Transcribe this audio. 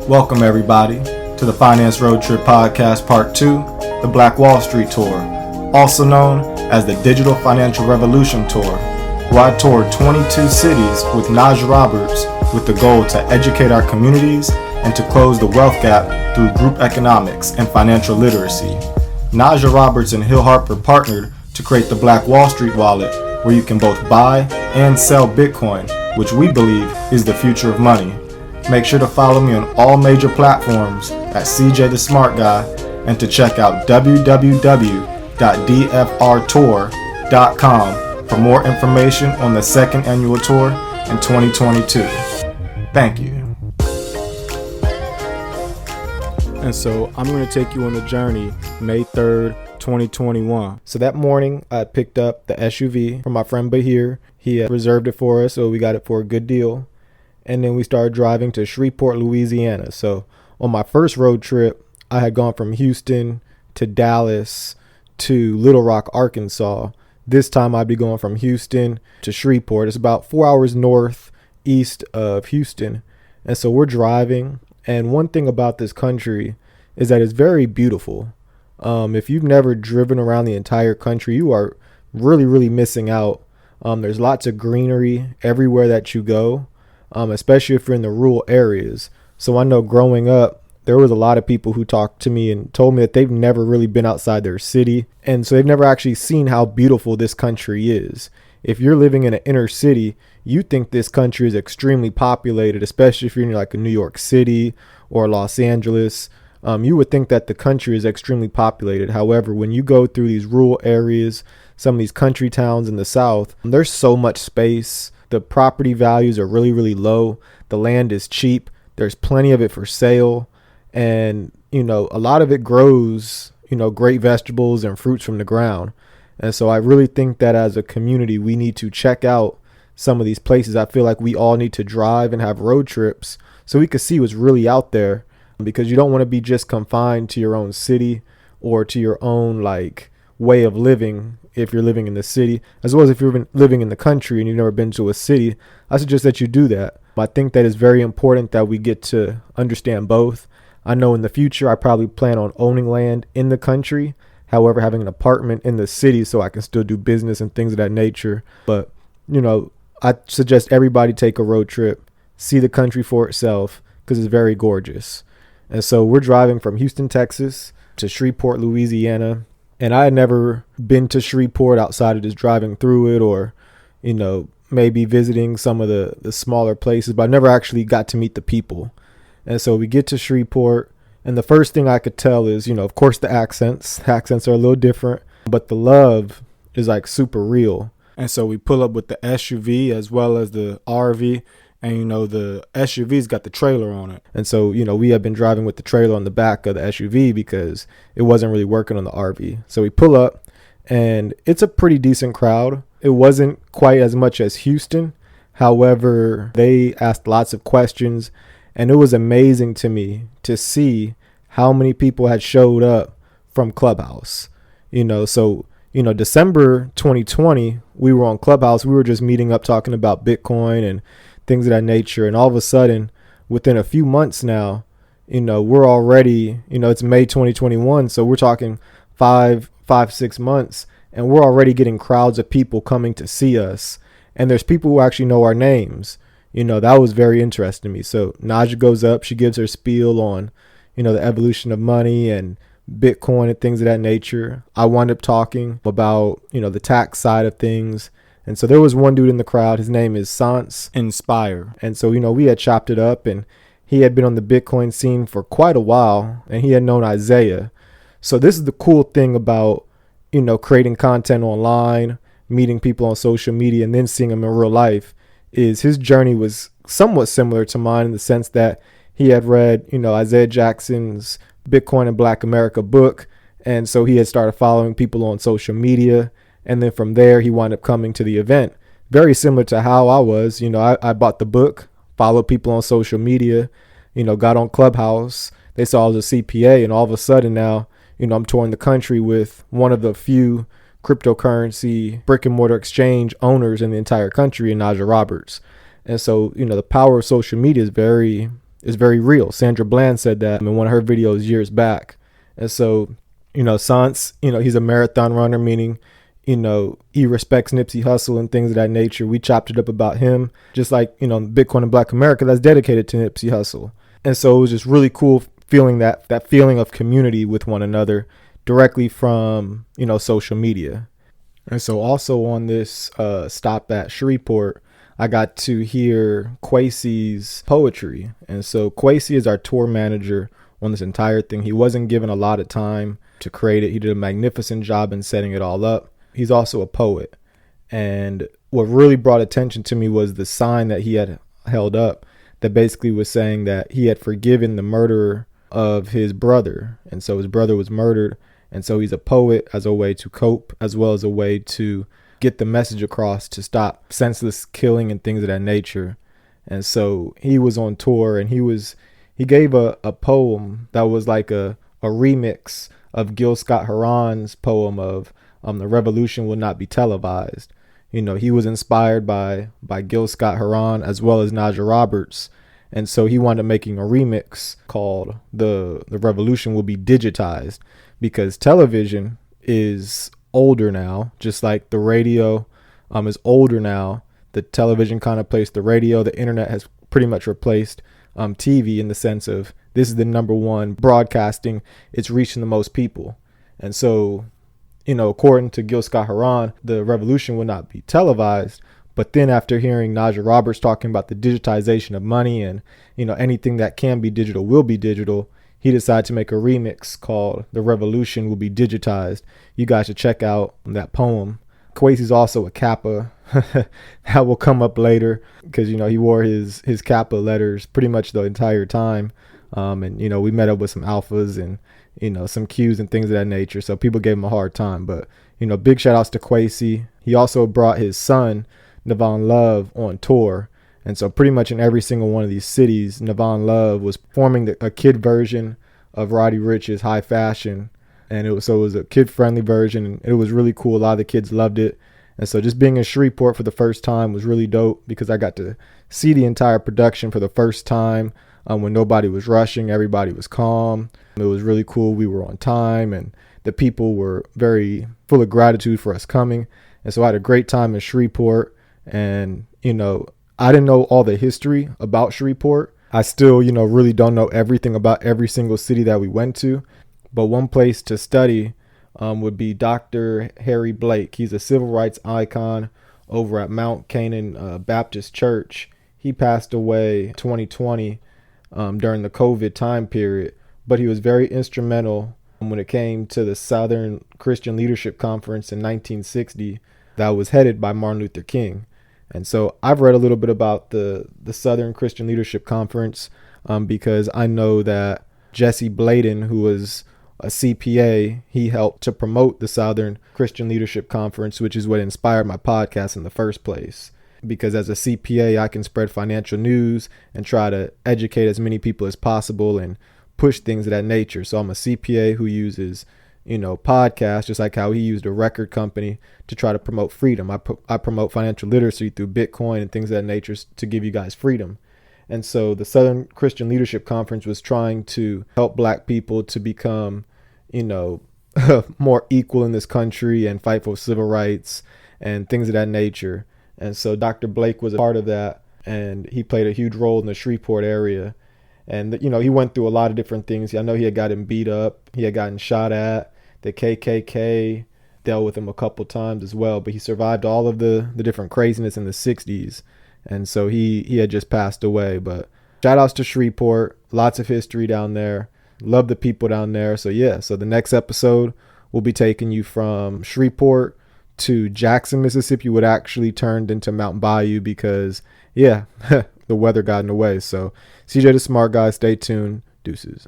Welcome everybody to the Finance Road Trip Podcast Part 2, the Black Wall Street Tour, also known as the Digital Financial Revolution Tour, where I toured 22 cities with Naj Roberts with the goal to educate our communities and to close the wealth gap through group economics and financial literacy. Naja Roberts and Hill Harper partnered to create the Black Wall Street Wallet, where you can both buy and sell Bitcoin, which we believe is the future of money. Make sure to follow me on all major platforms at CJ the Smart Guy and to check out www.dfrtour.com for more information on the second annual tour in 2022. Thank you. And so I'm going to take you on the journey May 3rd, 2021. So that morning I picked up the SUV from my friend Bahir. He reserved it for us, so we got it for a good deal. And then we started driving to Shreveport, Louisiana. So on my first road trip, I had gone from Houston to Dallas to Little Rock, Arkansas. This time I'd be going from Houston to Shreveport. It's about 4 hours northeast of Houston. And so we're driving. And one thing about this country is that it's very beautiful. If you've never driven around the entire country, you are really, really missing out. There's lots of greenery everywhere that you go. Especially if you're in the rural areas. So I know growing up, there was a lot of people who talked to me and told me that they've never really been outside their city. And so they've never actually seen how beautiful this country is. If you're living in an inner city, you think this country is extremely populated, especially if you're in like a New York City or Los Angeles. You would think that the country is extremely populated. However, when you go through these rural areas, some of these country towns in the South, there's so much space. The property values are really, really low. The land is cheap. There's plenty of it for sale. And, a lot of it grows, great vegetables and fruits from the ground. And so I really think that as a community, we need to check out some of these places. I feel like we all need to drive and have road trips so we can see what's really out there, because you don't want to be just confined to your own city or to your own way of living. If you're living in the city, as well as if you're living in the country and you've never been to a city, I suggest that you do that. I think that it's very important that we get to understand both. I know in the future, I probably plan on owning land in the country, however, having an apartment in the city so I can still do business and things of that nature. But, I suggest everybody take a road trip, see the country for itself, because it's very gorgeous. And so we're driving from Houston, Texas to Shreveport, Louisiana. And I had never been to Shreveport outside of just driving through it or, maybe visiting some of the smaller places, but I never actually got to meet the people. And so we get to Shreveport, and the first thing I could tell is, of course, the accents. The accents are a little different, but the love is super real. And so we pull up with the SUV as well as the RV. And, the SUV's got the trailer on it. And so, we have been driving with the trailer on the back of the SUV because it wasn't really working on the RV. So we pull up and it's a pretty decent crowd. It wasn't quite as much as Houston. However, they asked lots of questions, and it was amazing to me to see how many people had showed up from Clubhouse. December 2020, we were on Clubhouse. We were just meeting up talking about Bitcoin and things of that nature. And all of a sudden, within a few months now, we're already, it's May 2021. So we're talking 6 months, and we're already getting crowds of people coming to see us. And there's people who actually know our names. That was very interesting to me. So Naja goes up, she gives her spiel on, the evolution of money and Bitcoin and things of that nature. I wound up talking about, the tax side of things. And so there was one dude in the crowd. His name is Sans Inspire. And so, we had chopped it up, and he had been on the Bitcoin scene for quite a while, and he had known Isaiah. So this is the cool thing about, creating content online, meeting people on social media, and then seeing them in real life, is his journey was somewhat similar to mine in the sense that he had read, Isaiah Jackson's Bitcoin and Black America book. And so he had started following people on social media. And then from there, he wound up coming to the event. Very similar to how I was. I bought the book, followed people on social media, got on Clubhouse. They saw I was a CPA, and all of a sudden now, I'm touring the country with one of the few cryptocurrency brick and mortar exchange owners in the entire country, in Naja Roberts. And so, the power of social media is very, is very real. Sandra Bland said that in one of her videos years back. And so, Sans, he's a marathon runner, meaning, he respects Nipsey Hussle and things of that nature. We chopped it up about him, just like, Bitcoin and Black America, that's dedicated to Nipsey Hussle. And so it was just really cool feeling that feeling of community with one another directly from, social media. And so also on this stop at Shreveport, I got to hear Kwesi's poetry. And so Kwesi is our tour manager on this entire thing. He wasn't given a lot of time to create it. He did a magnificent job in setting it all up. He's also a poet. And what really brought attention to me was the sign that he had held up that basically was saying that he had forgiven the murderer of his brother. And so his brother was murdered. And so he's a poet as a way to cope, as well as a way to get the message across to stop senseless killing and things of that nature. And so he was on tour, and he gave a poem that was like a remix of Gil Scott-Heron's poem of The Revolution Will Not Be Televised. He was inspired by Gil Scott-Heron as well as Naja Roberts. And so he wound up making a remix called The Revolution Will Be Digitized, because television is older now, just like the radio is older now. The television kind of replaced the radio. The internet has pretty much replaced TV in the sense of this is the number one broadcasting. It's reaching the most people. And so, according to Gil Scott-Heron, the revolution will not be televised. But then after hearing Naja Roberts talking about the digitization of money and, anything that can be digital will be digital, he decided to make a remix called The Revolution Will Be Digitized. You guys should check out that poem. Kwesi's also a Kappa. That will come up later because, he wore his Kappa letters pretty much the entire time. And, we met up with some alphas and, some Qs and things of that nature. So people gave him a hard time. But, big shout outs to Kwesi. He also brought his son, Navon Love, on tour. And so pretty much in every single one of these cities, Navon Love was performing a kid version of Roddy Ricch's High Fashion. And it was a kid-friendly version, and it was really cool. A lot of the kids loved it. And so just being in Shreveport for the first time was really dope because I got to see the entire production for the first time when nobody was rushing. Everybody was calm. It was really cool. We were on time, and the people were very full of gratitude for us coming. And so I had a great time in Shreveport. And, I didn't know all the history about Shreveport. I still, really don't know everything about every single city that we went to. But one place to study would be Dr. Harry Blake. He's a civil rights icon over at Mount Canaan Baptist Church. He passed away 2020 during the COVID time period, but he was very instrumental when it came to the Southern Christian Leadership Conference in 1960 that was headed by Martin Luther King. And so I've read a little bit about the Southern Christian Leadership Conference because I know that Jesse Bladen, who was a CPA, he helped to promote the Southern Christian Leadership Conference, which is what inspired my podcast in the first place. Because as a CPA, I can spread financial news and try to educate as many people as possible and push things of that nature. So I'm a CPA who uses, podcasts, just like how he used a record company to try to promote freedom. I promote financial literacy through Bitcoin and things of that nature to give you guys freedom. And so the Southern Christian Leadership Conference was trying to help Black people to become, more equal in this country and fight for civil rights and things of that nature. And so Dr. Blake was a part of that, and he played a huge role in the Shreveport area. And, he went through a lot of different things. I know he had gotten beat up. He had gotten shot at. The KKK dealt with him a couple times as well. But he survived all of the different craziness in the 60s. And so he had just passed away. But shout outs to Shreveport. Lots of history down there. Love the people down there. So, so the next episode will be taking you from Shreveport to Jackson, Mississippi, what actually turned into Mountain Bayou because, the weather got in the way. So, CJ the Smart Guy, stay tuned. Deuces.